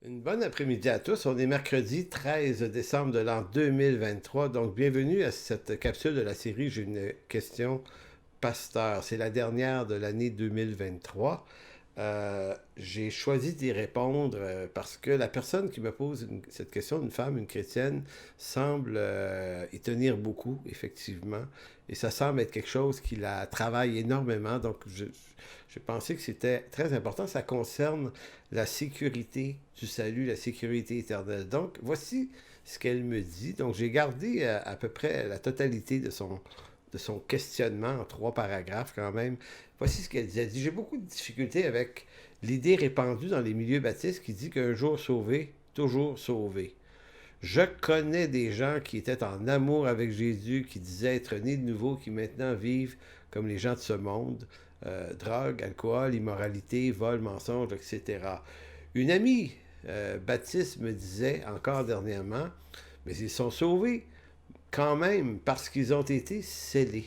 Une bonne après-midi à tous. On est mercredi 13 décembre de l'an 2023. Donc, bienvenue à cette capsule de la série J'ai une question pasteur. C'est la dernière de l'année 2023. J'ai choisi d'y répondre parce que la personne qui me pose cette question, une femme, une chrétienne, semble y tenir beaucoup, effectivement. Et ça semble être quelque chose qui la travaille énormément. Donc, j'ai pensé que c'était très important. Ça concerne la sécurité du salut, la sécurité éternelle. Donc, voici ce qu'elle me dit. Donc, j'ai gardé à peu près la totalité de son questionnement en trois paragraphes quand même. Voici ce qu'elle dit. Elle dit, j'ai beaucoup de difficultés avec l'idée répandue dans les milieux baptistes qui dit qu'un jour sauvé, toujours sauvé. Je connais des gens qui étaient en amour avec Jésus, qui disaient être nés de nouveau, qui maintenant vivent comme les gens de ce monde. Drogue, alcool, immoralité, vol, mensonge, etc. Une amie baptiste me disait encore dernièrement, mais ils sont sauvés quand même parce qu'ils ont été scellés.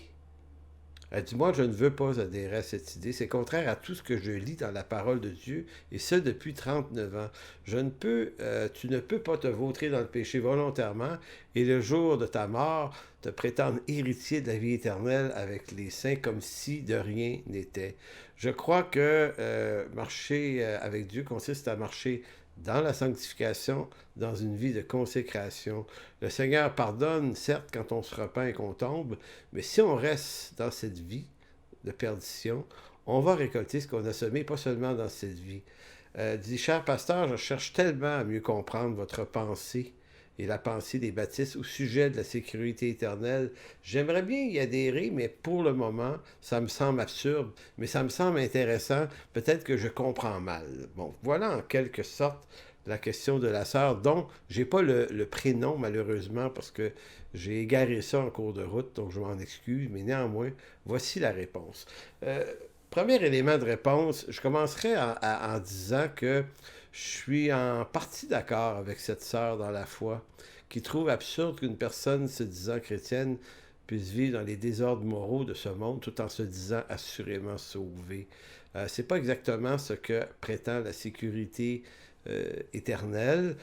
Elle dit, moi, je ne veux pas adhérer à cette idée. C'est contraire à tout ce que je lis dans la parole de Dieu, et ce depuis 39 ans. Tu ne peux pas te vautrer dans le péché volontairement, et le jour de ta mort, te prétendre héritier de la vie éternelle avec les saints comme si de rien n'était. Je crois que marcher avec Dieu consiste à marcher dans la sanctification, dans une vie de consécration. Le Seigneur pardonne, certes, quand on se repent et qu'on tombe, mais si on reste dans cette vie de perdition, on va récolter ce qu'on a semé, pas seulement dans cette vie. Dit, cher pasteur, je cherche tellement à mieux comprendre votre pensée et la pensée des baptistes au sujet de la sécurité éternelle. J'aimerais bien y adhérer, mais pour le moment, ça me semble absurde, mais ça me semble intéressant. Peut-être que je comprends mal. Bon, voilà en quelque sorte la question de la sœur, dont j'ai pas le prénom malheureusement parce que j'ai égaré ça en cours de route, donc je m'en excuse, mais néanmoins, voici la réponse. Euh, Premier élément de réponse, je commencerai en disant que je suis en partie d'accord avec cette sœur dans la foi qui trouve absurde qu'une personne se disant chrétienne puisse vivre dans les désordres moraux de ce monde tout en se disant assurément sauvée. C'est pas exactement ce que prétend la sécurité éternelle,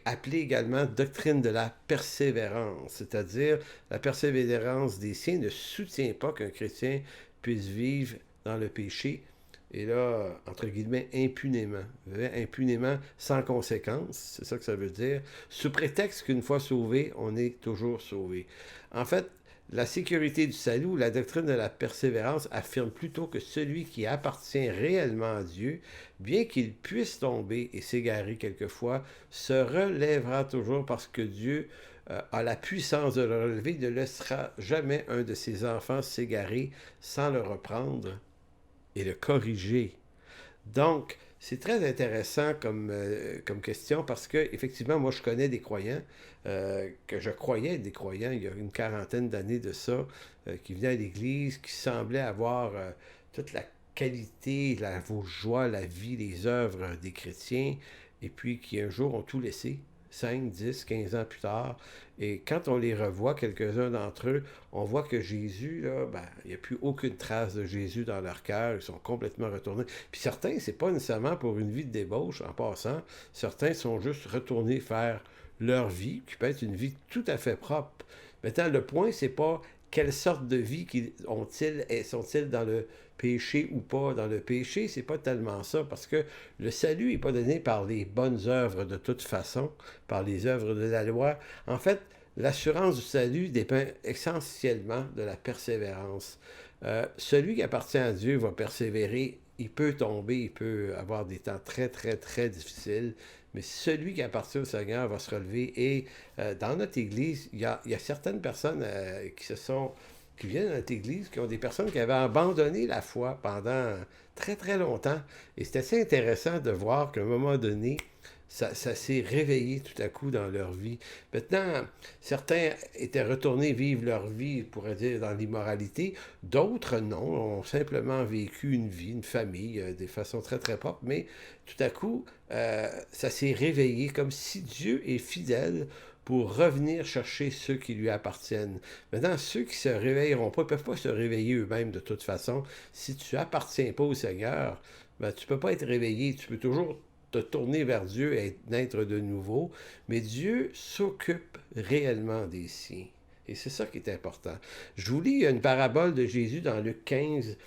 appelée également doctrine de la persévérance, c'est-à-dire la persévérance des siens ne soutient pas qu'un chrétien puisse vivre dans le péché, et là, entre guillemets, impunément. Impunément, sans conséquence, c'est ça que ça veut dire, sous prétexte qu'une fois sauvé, on est toujours sauvé. En fait, la sécurité du salut, la doctrine de la persévérance affirme plutôt que celui qui appartient réellement à Dieu, bien qu'il puisse tomber et s'égarer quelquefois, se relèvera toujours parce que Dieu a la puissance de le relever, ne laissera jamais un de ses enfants s'égarer sans le reprendre et le corriger. Donc, c'est très intéressant comme question parce que, effectivement, moi, je connais des croyants, que je croyais des croyants il y a une quarantaine d'années de ça, qui venaient à l'église, qui semblaient avoir toute la qualité, la joie, la vie, les œuvres des chrétiens, et puis qui un jour ont tout laissé, 5, 10, 15 ans plus tard. Et quand on les revoit, quelques-uns d'entre eux, on voit que Jésus, là, ben, il n'y a plus aucune trace de Jésus dans leur cœur. Ils sont complètement retournés. Puis certains, c'est pas nécessairement pour une vie de débauche, en passant. Certains sont juste retournés faire leur vie, qui peut être une vie tout à fait propre. Maintenant, le point, c'est pas quelle sorte de vie ont-ils, sont-ils dans le péché ou pas dans le péché, c'est pas tellement ça, parce que le salut n'est pas donné par les bonnes œuvres de toute façon, par les œuvres de la loi. En fait, l'assurance du salut dépend essentiellement de la persévérance. Celui qui appartient à Dieu va persévérer. Il peut tomber, il peut avoir des temps très, très, très difficiles, mais celui qui appartient au Seigneur va se relever. Et dans notre Église, il y a certaines personnes qui viennent à notre Église, qui ont des personnes qui avaient abandonné la foi pendant très, très longtemps. Et c'est assez intéressant de voir qu'à un moment donné, ça s'est réveillé tout à coup dans leur vie. Maintenant, certains étaient retournés vivre leur vie, on pourrait dire, dans l'immoralité. D'autres, non, ont simplement vécu une vie, une famille, de façon très, très propre. Mais tout à coup, ça s'est réveillé comme si Dieu est fidèle pour revenir chercher ceux qui lui appartiennent. Maintenant, ceux qui se réveilleront pas, ne peuvent pas se réveiller eux-mêmes de toute façon. Si tu appartiens pas au Seigneur, ben, tu peux pas être réveillé. Tu peux toujours te tourner vers Dieu et naître de nouveau, mais Dieu s'occupe réellement des siens. Et c'est ça qui est important. Je vous lis une parabole de Jésus dans Luc 15.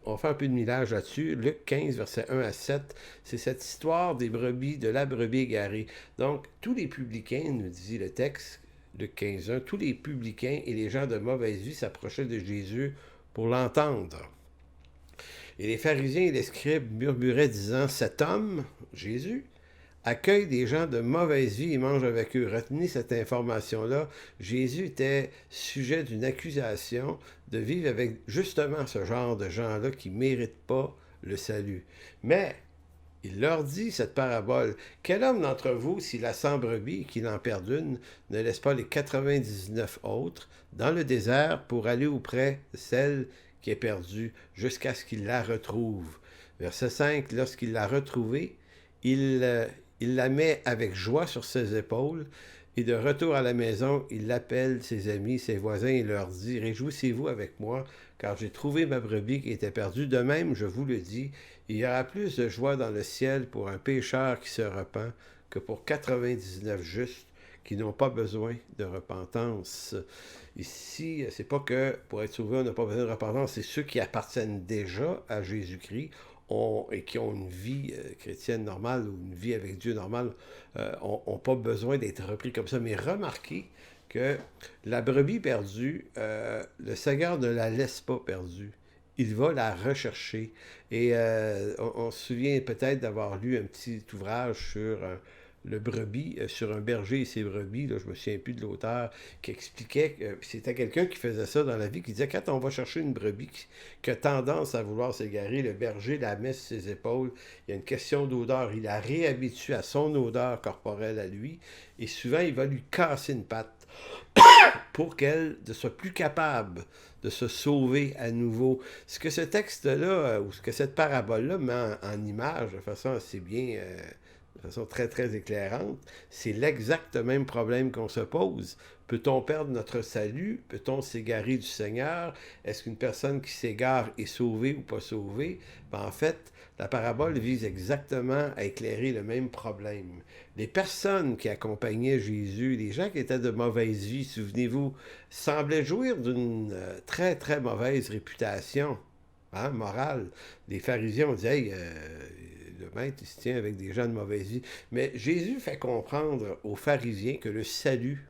On fait un peu de millage là-dessus. Luc 15, versets 1 à 7. C'est cette histoire des brebis, de la brebis égarée. Donc, tous les publicains, nous dit le texte, Luc 15, 1, tous les publicains et les gens de mauvaise vie s'approchaient de Jésus pour l'entendre. Et les pharisiens et les scribes murmuraient, disant, cet homme, Jésus, accueille des gens de mauvaise vie et mange avec eux. Retenez cette information-là. Jésus était sujet d'une accusation de vivre avec justement ce genre de gens-là qui ne méritent pas le salut. Mais il leur dit cette parabole. Quel homme d'entre vous, s'il a 100 brebis et qu'il en perd une, ne laisse pas les 99 autres dans le désert pour aller auprès de celle qui est perdue jusqu'à ce qu'il la retrouve? Verset 5, lorsqu'il l'a retrouvée, il la met avec joie sur ses épaules et de retour à la maison, il appelle ses amis, ses voisins et leur dit, réjouissez-vous avec moi, car j'ai trouvé ma brebis qui était perdue. De même, je vous le dis, il y aura plus de joie dans le ciel pour un pécheur qui se repent que pour 99 justes qui n'ont pas besoin de repentance. Ici, c'est pas que pour être sauvé, on n'a pas besoin de repentance, c'est ceux qui appartiennent déjà à Jésus-Christ et qui ont une vie chrétienne normale ou une vie avec Dieu normale, n'ont pas besoin d'être repris comme ça. Mais remarquez que la brebis perdue, le Seigneur ne la laisse pas perdue. Il va la rechercher. Et on se souvient peut-être d'avoir lu un petit ouvrage sur le brebis, sur un berger et ses brebis, là, je ne me souviens plus de l'auteur, qui expliquait que c'était quelqu'un qui faisait ça dans la vie, qui disait quand on va chercher une brebis qui a tendance à vouloir s'égarer, le berger la met sur ses épaules, il y a une question d'odeur, il la réhabitue à son odeur corporelle à lui, et souvent il va lui casser une patte pour qu'elle ne soit plus capable de se sauver à nouveau. Ce que ce texte-là, ou ce que cette parabole-là met en image de façon assez bien, de façon très, très éclairante, c'est l'exact même problème qu'on se pose. Peut-on perdre notre salut? Peut-on s'égarer du Seigneur? Est-ce qu'une personne qui s'égare est sauvée ou pas sauvée? Ben, en fait, la parabole vise exactement à éclairer le même problème. Les personnes qui accompagnaient Jésus, les gens qui étaient de mauvaise vie, souvenez-vous, semblaient jouir d'une très, très mauvaise réputation morale. Les pharisiens ont dit, hey, le maître, il se tient avec des gens de mauvaise vie. Mais Jésus fait comprendre aux pharisiens que le salut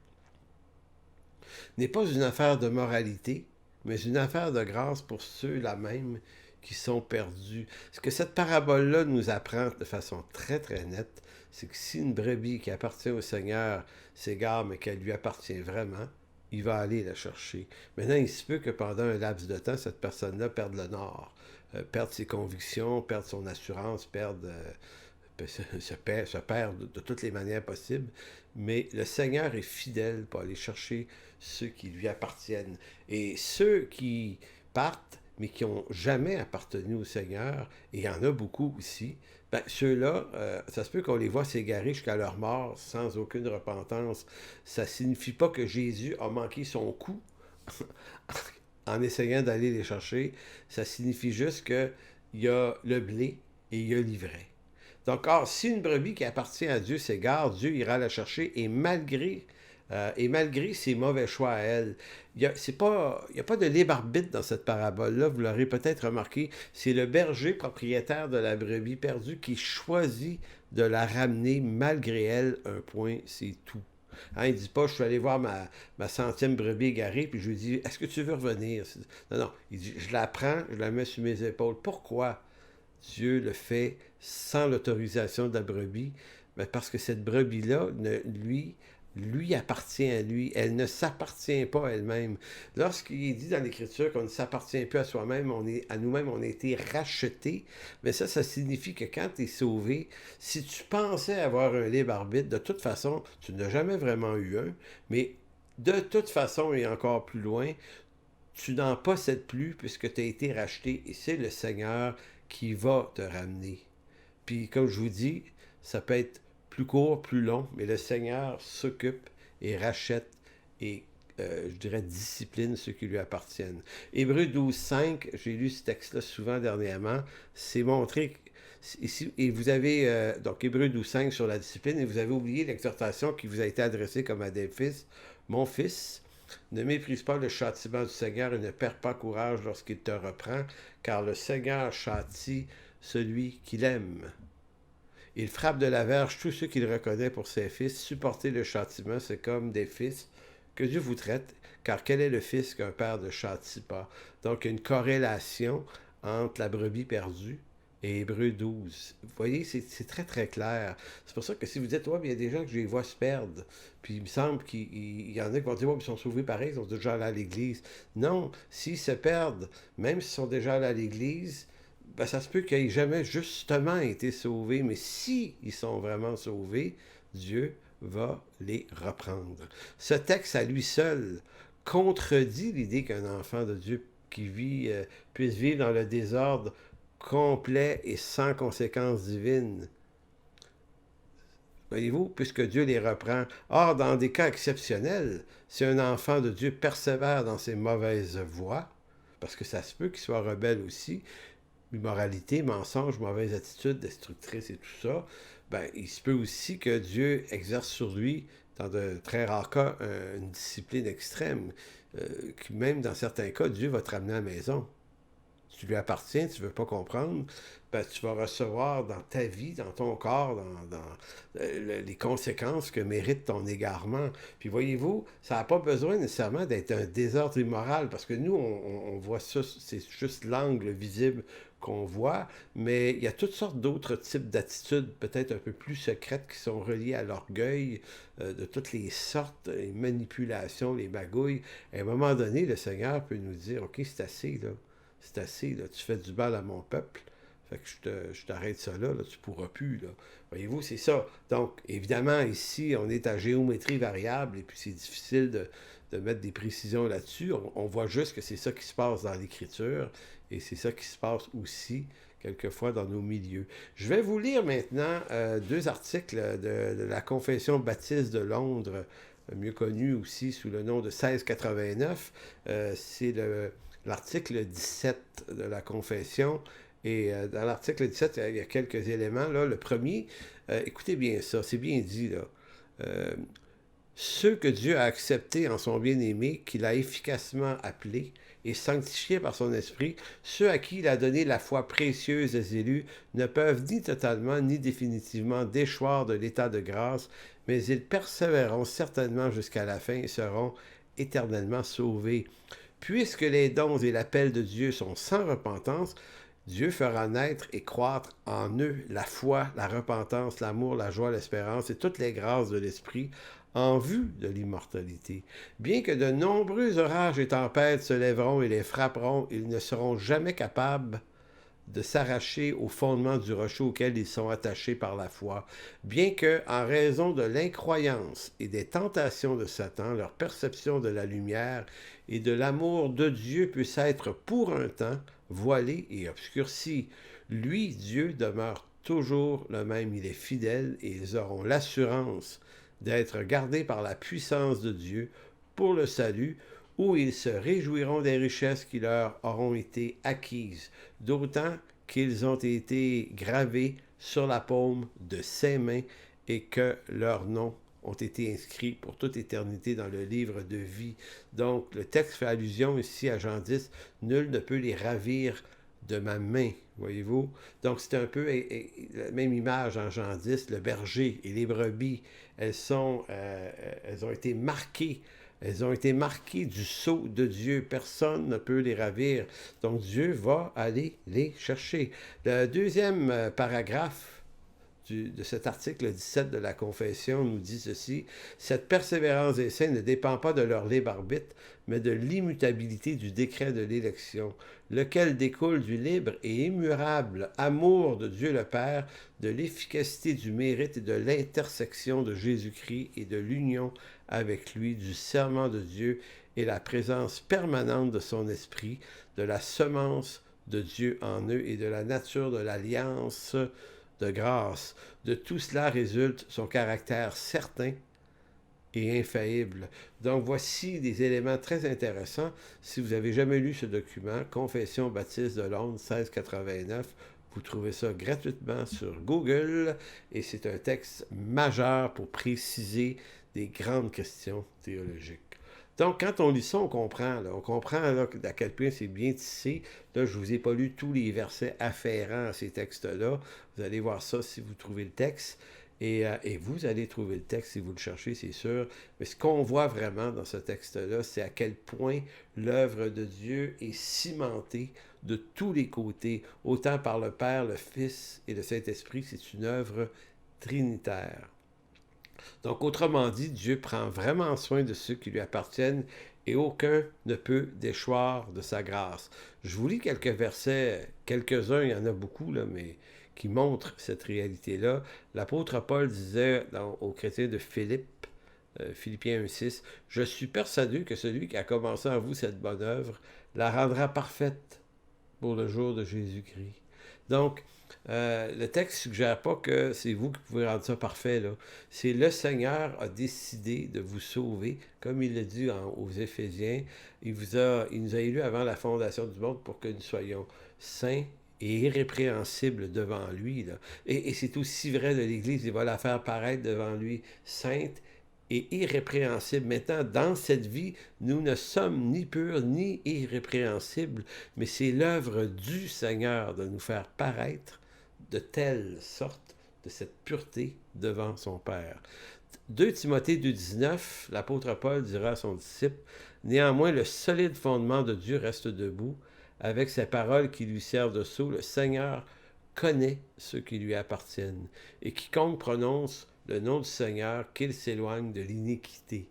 n'est pas une affaire de moralité, mais une affaire de grâce pour ceux-là même qui sont perdus. Ce que cette parabole-là nous apprend de façon très, très nette, c'est que si une brebis qui appartient au Seigneur s'égare, mais qu'elle lui appartient vraiment, il va aller la chercher. Maintenant, il se peut que pendant un laps de temps, cette personne-là perde le nord, perde ses convictions, perde son assurance, se perd de toutes les manières possibles. Mais le Seigneur est fidèle pour aller chercher ceux qui lui appartiennent. Et ceux qui partent, mais qui n'ont jamais appartenu au Seigneur, et il y en a beaucoup aussi, ben, ceux-là, ça se peut qu'on les voit s'égarer jusqu'à leur mort sans aucune repentance. Ça ne signifie pas que Jésus a manqué son coup en essayant d'aller les chercher. Ça signifie juste qu'il y a le blé et il y a l'ivraie. Donc, or, si une brebis qui appartient à Dieu s'égare, Dieu ira la chercher et malgré ses mauvais choix à elle, il n'y a pas de libre arbitre dans cette parabole-là, vous l'aurez peut-être remarqué, c'est le berger propriétaire de la brebis perdue qui choisit de la ramener malgré elle, un point, c'est tout. Hein, il ne dit pas, je suis allé voir ma centième brebis égarée, puis je lui dis, est-ce que tu veux revenir? Non, non, il dit, je la prends, je la mets sur mes épaules. Pourquoi Dieu le fait sans l'autorisation de la brebis? Ben parce que cette brebis-là, lui appartient à lui. Elle ne s'appartient pas à elle-même. Lorsqu'il est dit dans l'Écriture qu'on ne s'appartient plus à soi-même, à nous-mêmes, on a été rachetés, mais ça signifie que quand tu es sauvé, si tu pensais avoir un libre arbitre, de toute façon, tu n'as jamais vraiment eu un, mais de toute façon, et encore plus loin, tu n'en possèdes plus puisque tu as été racheté et c'est le Seigneur qui va te ramener. Puis, comme je vous dis, ça peut être plus court, plus long, mais le Seigneur s'occupe et rachète et, je dirais, discipline ceux qui lui appartiennent. Hébreux 12, 5, j'ai lu ce texte-là souvent dernièrement, c'est montré Ici, et vous avez, donc, Hébreux 12:5 sur la discipline, et vous avez oublié l'exhortation qui vous a été adressée comme à des fils. Mon fils, ne méprise pas le châtiment du Seigneur et ne perds pas courage lorsqu'il te reprend, car le Seigneur châtie celui qu'il aime. Il frappe de la verge tous ceux qu'il reconnaît pour ses fils. Supporter le châtiment, c'est comme des fils que Dieu vous traite, car quel est le fils qu'un père ne châtie pas? Donc, il y a une corrélation entre la brebis perdue et Hébreux 12. Vous voyez, c'est très, très clair. C'est pour ça que si vous dites, ouais, mais il y a des gens que je les vois se perdre, puis il me semble qu'il y en a qui vont dire, ouais, mais ils sont sauvés pareil, ils sont déjà allés à l'église. Non, s'ils se perdent, même s'ils sont déjà allés à l'église, ben, ça se peut qu'ils n'aient jamais justement été sauvés, mais si ils sont vraiment sauvés, Dieu va les reprendre. Ce texte à lui seul contredit l'idée qu'un enfant de Dieu qui vit puisse vivre dans le désordre complet et sans conséquences divines. Voyez-vous, puisque Dieu les reprend. Or, dans des cas exceptionnels, si un enfant de Dieu persévère dans ses mauvaises voies, parce que ça se peut qu'il soit rebelle aussi, immoralité, mensonge, mauvaise attitude, destructrice et tout ça, ben, il se peut aussi que Dieu exerce sur lui, dans de très rares cas, une discipline extrême. Même dans certains cas, Dieu va te ramener à la maison. Tu lui appartiens, tu ne veux pas comprendre, ben, tu vas recevoir dans ta vie, dans ton corps, dans les conséquences que mérite ton égarement. Puis voyez-vous, ça n'a pas besoin nécessairement d'être un désordre immoral, parce que nous, on voit ça, c'est juste l'angle visible qu'on voit, mais il y a toutes sortes d'autres types d'attitudes, peut-être un peu plus secrètes, qui sont reliées à l'orgueil, de toutes les sortes, les manipulations, les magouilles. À un moment donné, le Seigneur peut nous dire, OK, c'est assez, là. C'est assez, là, tu fais du mal à mon peuple. Fait que je t'arrête ça là, tu pourras plus, là. Voyez-vous, c'est ça. Donc, évidemment, ici, on est à géométrie variable et puis c'est difficile de mettre des précisions là-dessus. On voit juste que c'est ça qui se passe dans l'Écriture et c'est ça qui se passe aussi quelquefois dans nos milieux. Je vais vous lire maintenant deux articles de la Confession baptiste de Londres, mieux connue aussi sous le nom de 1689. C'est l'article 17 de la Confession. Et dans l'article 17, il y a quelques éléments. Là. Le premier, écoutez bien ça, c'est bien dit. Là. Ceux que Dieu a acceptés en son bien-aimé, qu'il a efficacement appelés et sanctifiés par son esprit, ceux à qui il a donné la foi précieuse des élus, ne peuvent ni totalement ni définitivement déchoir de l'état de grâce, mais ils persévéreront certainement jusqu'à la fin et seront éternellement sauvés. Puisque les dons et l'appel de Dieu sont sans repentance, Dieu fera naître et croître en eux la foi, la repentance, l'amour, la joie, l'espérance et toutes les grâces de l'Esprit en vue de l'immortalité. Bien que de nombreux orages et tempêtes se lèveront et les frapperont, ils ne seront jamais capables de s'arracher au fondement du rocher auquel ils sont attachés par la foi, bien que, en raison de l'incroyance et des tentations de Satan, leur perception de la lumière et de l'amour de Dieu puisse être pour un temps voilée et obscurcie. Lui, Dieu, demeure toujours le même, il est fidèle et ils auront l'assurance d'être gardés par la puissance de Dieu pour le salut, où ils se réjouiront des richesses qui leur auront été acquises, d'autant qu'ils ont été gravés sur la paume de ses mains et que leurs noms ont été inscrits pour toute éternité dans le livre de vie. Donc, le texte fait allusion ici à Jean 10, « Nul ne peut les ravir de ma main ». Voyez-vous? Donc, c'est un peu la même image en Jean 10, le berger et les brebis, elles ont été marquées. Elles ont été marquées du sceau de Dieu. Personne ne peut les ravir. Donc Dieu va aller les chercher. Le deuxième paragraphe de cet article 17 de la Confession nous dit ceci. Cette persévérance des saints ne dépend pas de leur libre arbitre, mais de l'immutabilité du décret de l'élection, lequel découle du libre et immurable amour de Dieu le Père, de l'efficacité du mérite et de l'intersection de Jésus-Christ et de l'union avec lui, du serment de Dieu et la présence permanente de son esprit, de la semence de Dieu en eux et de la nature de l'alliance de grâce. De tout cela résulte son caractère certain et infaillible. Donc voici des éléments très intéressants. Si vous n'avez jamais lu ce document, Confession baptiste de Londres 1689, Vous trouvez ça gratuitement sur Google et c'est un texte majeur pour préciser des grandes questions théologiques. Donc, quand on lit ça, on comprend là, à quel point c'est bien tissé. Là, je ne vous ai pas lu tous les versets afférents à ces textes-là. Vous allez voir ça si vous trouvez le texte. Et vous allez trouver le texte si vous le cherchez, c'est sûr. Mais ce qu'on voit vraiment dans ce texte-là, c'est à quel point l'œuvre de Dieu est cimentée de tous les côtés, autant par le Père, le Fils et le Saint-Esprit. C'est une œuvre trinitaire. Donc, autrement dit, Dieu prend vraiment soin de ceux qui lui appartiennent et aucun ne peut déchoir de sa grâce. Je vous lis quelques versets, quelques-uns, il y en a beaucoup, là, mais qui montrent cette réalité-là. L'apôtre Paul disait aux chrétiens de Philippe, Philippiens 1,6, « Je suis persuadé que celui qui a commencé en vous cette bonne œuvre la rendra parfaite pour le jour de Jésus-Christ. » Donc, le texte ne suggère pas que c'est vous qui pouvez rendre ça parfait, là. C'est le Seigneur a décidé de vous sauver, comme il l'a dit aux Éphésiens. Il nous a élus avant la fondation du monde pour que nous soyons saints et irrépréhensibles devant lui. Là. Et c'est aussi vrai de l'Église, il va la faire paraître devant lui sainte et irrépréhensible. Maintenant, dans cette vie, nous ne sommes ni purs ni irrépréhensibles, mais c'est l'œuvre du Seigneur de nous faire paraître de telle sorte de cette pureté devant son Père. 2 Timothée 2,19, l'apôtre Paul dira à son disciple, « Néanmoins, le solide fondement de Dieu reste debout, avec ses paroles qui lui servent de sceau. Le Seigneur connaît ceux qui lui appartiennent, et quiconque prononce le nom du Seigneur, qu'il s'éloigne de l'iniquité. »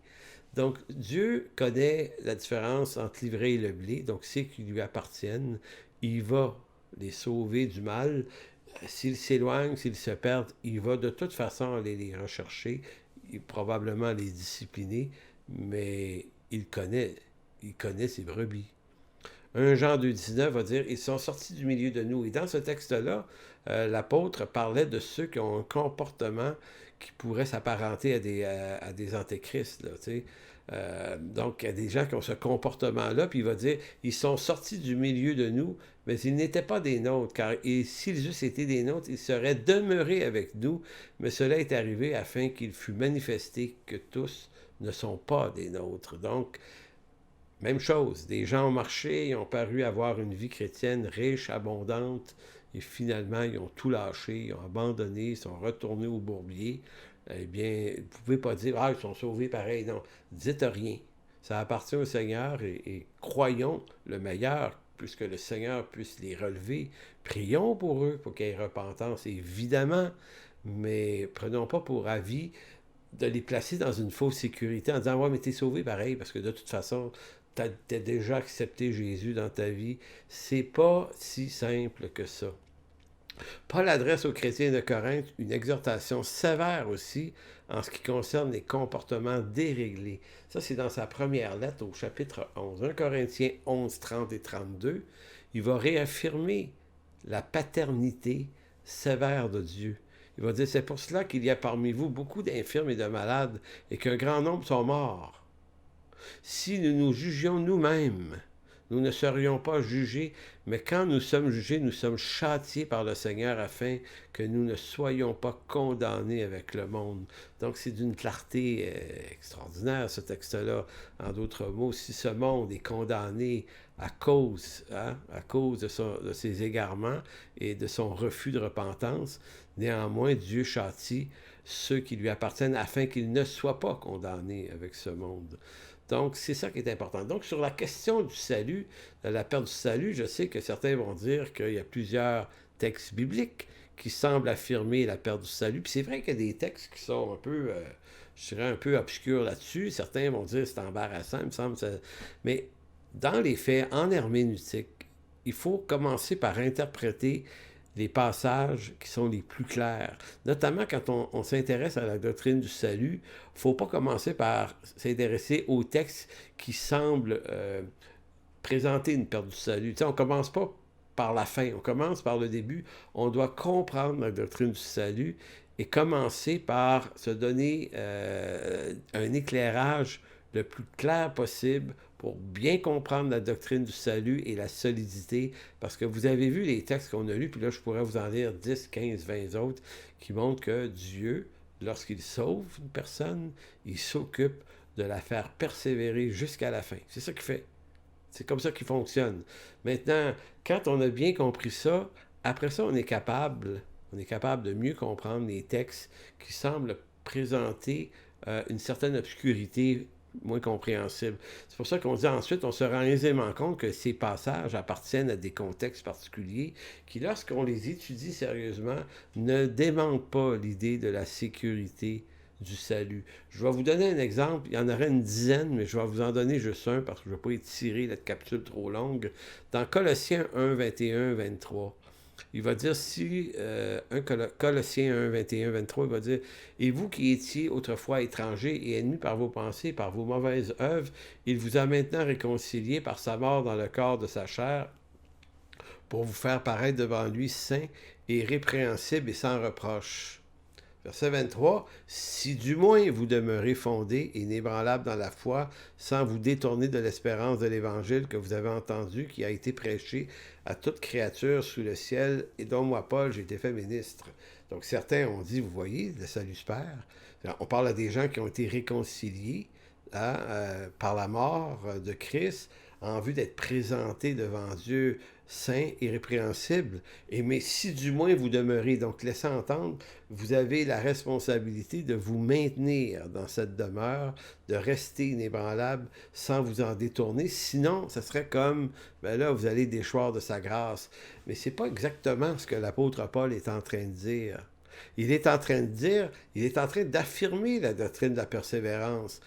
Donc, Dieu connaît la différence entre l'ivraie et le blé, donc ceux qui lui appartiennent, il va les sauver du mal. S'ils s'éloignent, s'ils se perdent, il va de toute façon aller les rechercher, probablement les discipliner, mais il connaît ses brebis. 1 Jean 2,19 va dire « Ils sont sortis du milieu de nous ». Et dans ce texte-là, l'apôtre parlait de ceux qui ont un comportement qui pourrait s'apparenter à des antéchrists, là, tu sais. Donc, il y a des gens qui ont ce comportement-là, puis il va dire « Ils sont sortis du milieu de nous, mais ils n'étaient pas des nôtres, car s'ils eussent été des nôtres, ils seraient demeurés avec nous, mais cela est arrivé afin qu'il fût manifesté que tous ne sont pas des nôtres. » Donc, même chose, des gens ont marché, ils ont paru avoir une vie chrétienne riche, abondante, et finalement, ils ont tout lâché, ils ont abandonné, ils sont retournés au bourbier. Eh bien, vous ne pouvez pas dire « Ah, ils sont sauvés pareil ». Non, dites rien. Ça appartient au Seigneur et croyons le meilleur, puisque le Seigneur puisse les relever. Prions pour eux, pour qu'il y ait repentance, évidemment, mais prenons pas pour avis de les placer dans une fausse sécurité en disant « Ouais, mais t'es sauvé pareil, parce que de toute façon, t'as déjà accepté Jésus dans ta vie. » C'est pas si simple que ça. Paul adresse aux chrétiens de Corinthe une exhortation sévère aussi en ce qui concerne les comportements déréglés. Ça, c'est dans sa première lettre au chapitre 11. 1 Corinthiens 11, 30 et 32. Il va réaffirmer la paternité sévère de Dieu. Il va dire, c'est pour cela qu'il y a parmi vous beaucoup d'infirmes et de malades et qu'un grand nombre sont morts. Si nous nous jugions nous-mêmes, nous ne serions pas jugés, mais quand nous sommes jugés, nous sommes châtiés par le Seigneur afin que nous ne soyons pas condamnés avec le monde. Donc c'est d'une clarté extraordinaire ce texte-là. En d'autres mots, si ce monde est condamné à cause de ses égarements et de son refus de repentance, néanmoins Dieu châtie ceux qui lui appartiennent afin qu'ils ne soient pas condamnés avec ce monde. Donc, c'est ça qui est important. Donc, sur la question du salut, de la perte du salut, je sais que certains vont dire qu'il y a plusieurs textes bibliques qui semblent affirmer la perte du salut. Puis c'est vrai qu'il y a des textes qui sont un peu, je dirais, un peu obscurs là-dessus. Certains vont dire que c'est embarrassant, il me semble. Mais dans les faits, en herméneutique, il faut commencer par interpréter les passages qui sont les plus clairs. Notamment quand on s'intéresse à la doctrine du salut, il ne faut pas commencer par s'intéresser aux textes qui semblent présenter une perte du salut. Tu sais, on ne commence pas par la fin, on commence par le début. On doit comprendre la doctrine du salut et commencer par se donner un éclairage le plus clair possible pour bien comprendre la doctrine du salut et la solidité, parce que vous avez vu les textes qu'on a lus, puis là, je pourrais vous en lire 10, 15, 20 autres, qui montrent que Dieu, lorsqu'il sauve une personne, il s'occupe de la faire persévérer jusqu'à la fin. C'est ça qu'il fait. C'est comme ça qu'il fonctionne. Maintenant, quand on a bien compris ça, après ça, on est capable de mieux comprendre les textes qui semblent présenter une certaine obscurité moins compréhensible. C'est pour ça qu'on dit ensuite, on se rend aisément compte que ces passages appartiennent à des contextes particuliers qui, lorsqu'on les étudie sérieusement, ne démentent pas l'idée de la sécurité du salut. Je vais vous donner un exemple. Il y en aurait une dizaine, mais je vais vous en donner juste un parce que je ne veux pas étirer la capsule trop longue. Dans Colossiens 1, 21, 23, il va dire, si Colossiens 1, 21, 23, il va dire, et vous qui étiez autrefois étrangers et ennemis par vos pensées, par vos mauvaises œuvres, il vous a maintenant réconciliés par sa mort dans le corps de sa chair pour vous faire paraître devant lui saint et répréhensible et sans reproche. Verset 23, si du moins vous demeurez fondés et inébranlables dans la foi, sans vous détourner de l'espérance de l'Évangile que vous avez entendu, qui a été prêché à toute créature sous le ciel, et dont moi, Paul, j'ai été fait ministre. Donc certains ont dit, vous voyez, le salut se perd. On parle à des gens qui ont été réconciliés par la mort de Christ, en vue d'être présentés devant Dieu saint et répréhensible. Et mais si du moins vous demeurez, donc laissez entendre, vous avez la responsabilité de vous maintenir dans cette demeure, de rester inébranlable sans vous en détourner. Sinon, ça serait comme, ben là, vous allez déchoir de sa grâce. Mais c'est pas exactement ce que l'apôtre Paul est en train de dire. Il est en train de dire, il est en train d'affirmer la doctrine de la persévérance.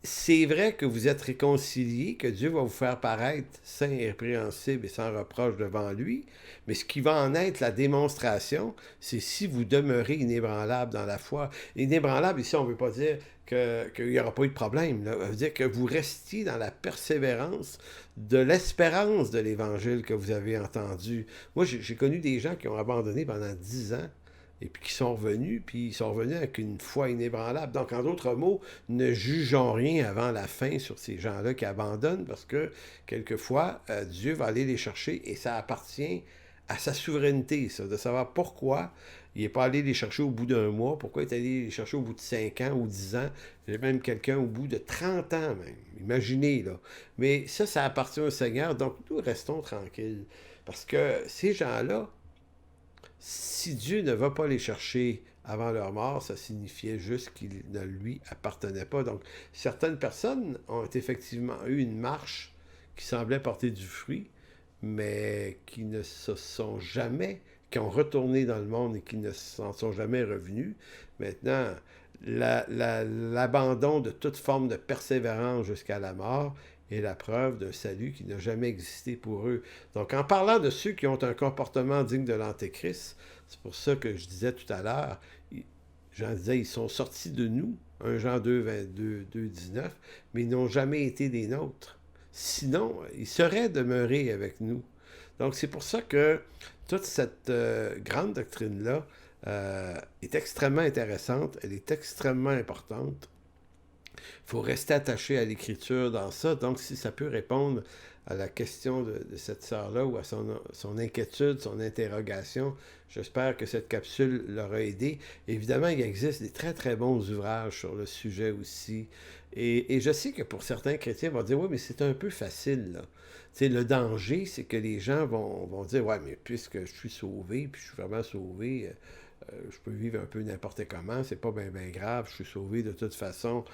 C'est vrai que vous êtes réconciliés, que Dieu va vous faire paraître saint et répréhensible et sans reproche devant lui, mais ce qui va en être la démonstration, c'est si vous demeurez inébranlable dans la foi. Inébranlable, ici, on ne veut pas dire qu'il n'y aura pas eu de problème. Là. Ça veut dire que vous restiez dans la persévérance de l'espérance de l'Évangile que vous avez entendu. Moi, j'ai connu des gens qui ont abandonné pendant 10 ans et puis qui sont revenus, puis ils sont revenus avec une foi inébranlable. Donc, en d'autres mots, ne jugeons rien avant la fin sur ces gens-là qui abandonnent, parce que, quelquefois, Dieu va aller les chercher, et ça appartient à sa souveraineté, ça, de savoir pourquoi il n'est pas allé les chercher au bout d'un mois, pourquoi il est allé les chercher au bout de 5 ans ou 10 ans, j'ai même quelqu'un au bout de 30 ans même, imaginez, là. Mais ça appartient au Seigneur, donc nous restons tranquilles, parce que ces gens-là, si Dieu ne va pas les chercher avant leur mort, ça signifiait juste qu'ils ne lui appartenaient pas. Donc, certaines personnes ont effectivement eu une marche qui semblait porter du fruit, mais qui ne se sont jamais, qui ont retourné dans le monde et qui ne s'en sont jamais revenus. Maintenant, l'abandon de toute forme de persévérance jusqu'à la mort est la preuve d'un salut qui n'a jamais existé pour eux. Donc, en parlant de ceux qui ont un comportement digne de l'Antéchrist, c'est pour ça que je disais tout à l'heure, Jean disait, ils sont sortis de nous, 1 Jean 2, 22, 2, 19, mais ils n'ont jamais été des nôtres. Sinon, ils seraient demeurés avec nous. Donc, c'est pour ça que toute cette grande doctrine-là est extrêmement intéressante, elle est extrêmement importante. Il faut rester attaché à l'Écriture dans ça. Donc, si ça peut répondre à la question de cette sœur-là ou à son inquiétude, son interrogation, j'espère que cette capsule l'aura aidé. Évidemment, il existe des très, très bons ouvrages sur le sujet aussi. Et je sais que pour certains chrétiens, ils vont dire, oui, mais c'est un peu facile, là. Tu sais, le danger, c'est que les gens vont dire, ouais, mais puisque je suis sauvé, puis je suis vraiment sauvé, je peux vivre un peu n'importe comment, c'est pas bien grave, je suis sauvé de toute façon.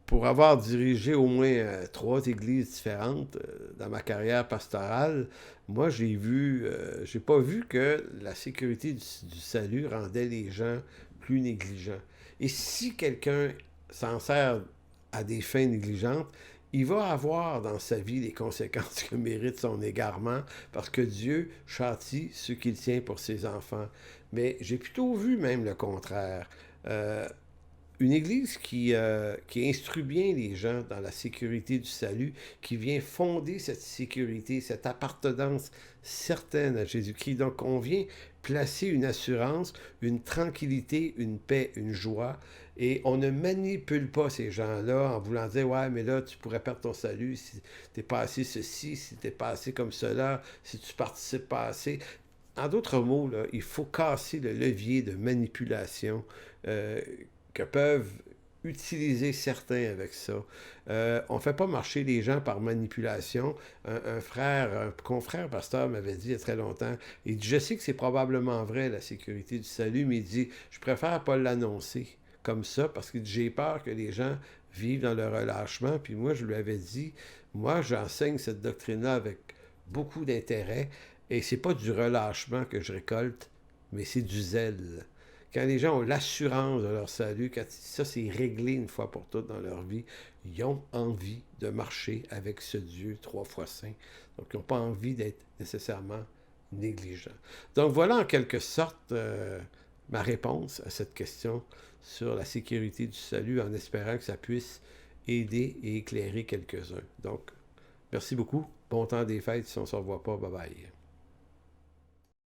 Pour avoir dirigé au moins 3 églises différentes dans ma carrière pastorale, moi j'ai pas vu que la sécurité du salut rendait les gens plus négligents. Et si quelqu'un s'en sert à des fins négligentes, il va avoir dans sa vie les conséquences que mérite son égarement, parce que Dieu châtie ceux qu'il tient pour ses enfants. Mais j'ai plutôt vu même le contraire. Une église qui instruit bien les gens dans la sécurité du salut, qui vient fonder cette sécurité, cette appartenance certaine à Jésus-Christ. Donc, on vient placer une assurance, une tranquillité, une paix, une joie. Et on ne manipule pas ces gens-là en voulant dire, ouais, mais là, tu pourrais perdre ton salut si t'es pas assez ceci, si t'es pas assez comme cela, si tu participes pas assez. En d'autres mots, là, il faut casser le levier de manipulation euh, que peuvent utiliser certains avec ça. On ne fait pas marcher les gens par manipulation. Un confrère pasteur m'avait dit il y a très longtemps, il dit, je sais que c'est probablement vrai, la sécurité du salut, mais il dit, je préfère pas l'annoncer comme ça parce que j'ai peur que les gens vivent dans le relâchement. Puis moi, je lui avais dit, moi, j'enseigne cette doctrine-là avec beaucoup d'intérêt et c'est pas du relâchement que je récolte, mais c'est du zèle. Quand les gens ont l'assurance de leur salut, quand ça c'est réglé une fois pour toutes dans leur vie, ils ont envie de marcher avec ce Dieu 3 fois saint. Donc ils n'ont pas envie d'être nécessairement négligents. Donc voilà en quelque sorte ma réponse à cette question sur la sécurité du salut en espérant que ça puisse aider et éclairer quelques-uns. Donc, merci beaucoup. Bon temps des fêtes si on ne se revoit pas. Bye bye.